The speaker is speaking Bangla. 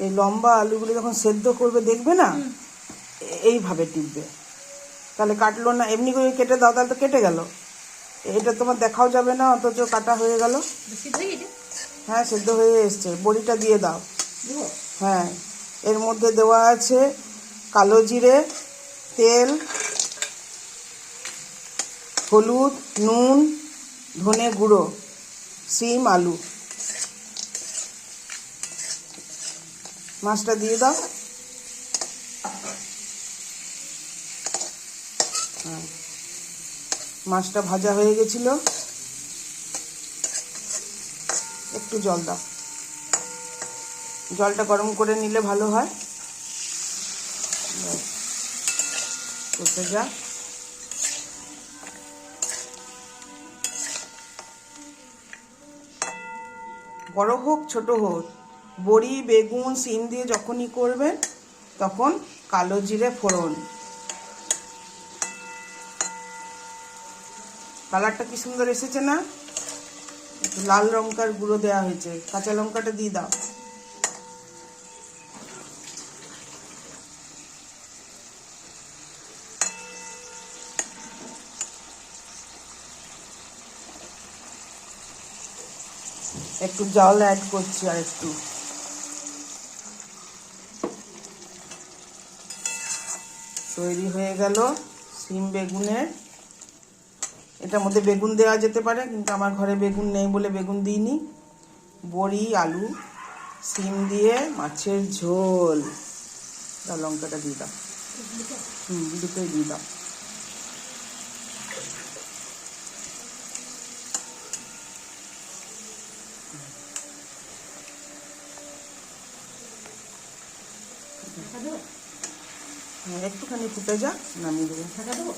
এই লম্বা আলুগুলো যখন সেদ্ধ করবে দেখবে না, এইভাবে টিপবে, তাহলে কাটলো না। এমনি করে কেটে দাও, তাহলে তো কেটে গেল। এটা তোমার দেখাও যাবে না, অথচ কাটা হয়ে গেল। হ্যাঁ, সেদ্ধ হয়ে এসছে। বড়িটা দিয়ে দাও। হ্যাঁ, এর মধ্যে দেওয়া আছে কালো জিরে, তেল, হলুদ, নুন, ধনে গুঁড়ো, শিম, আলু। মাছটা দিয়ে দাও। হ্যাঁ, মাছটা ভাজা হয়ে গেছিল। একটু জল দাও, জলটা গরম করে নিলে ভালো হয়। করতে যা। বড় হোক ছোট হোক, বড়ি, বেগুন, শিম দিয়ে যখনই করবেন তখন কালো জিরে ফোড়ন। কালারটা কি সুন্দর এসেছে না? একটু লাল লঙ্কার গুঁড়ো দেওয়া হয়েছে, কাঁচা লঙ্কাটা দিয়ে দাও। একটু জল অ্যাড করছি, আর একটু। তৈরি হয়ে গেল শিম বেগুনের। এটার মধ্যে বেগুন দেওয়া যেতে পারে, কিন্তু আমার ঘরে বেগুন নেই বলে বেগুন দিইনি। বড়ি, আলু, শিম দিয়ে মাছের ঝোল। দাও, লঙ্কাটা দিয়ে দাও। দুটোই দিয়ে দাও। একটুখানি ফুটে যা, নামিয়ে দেবো।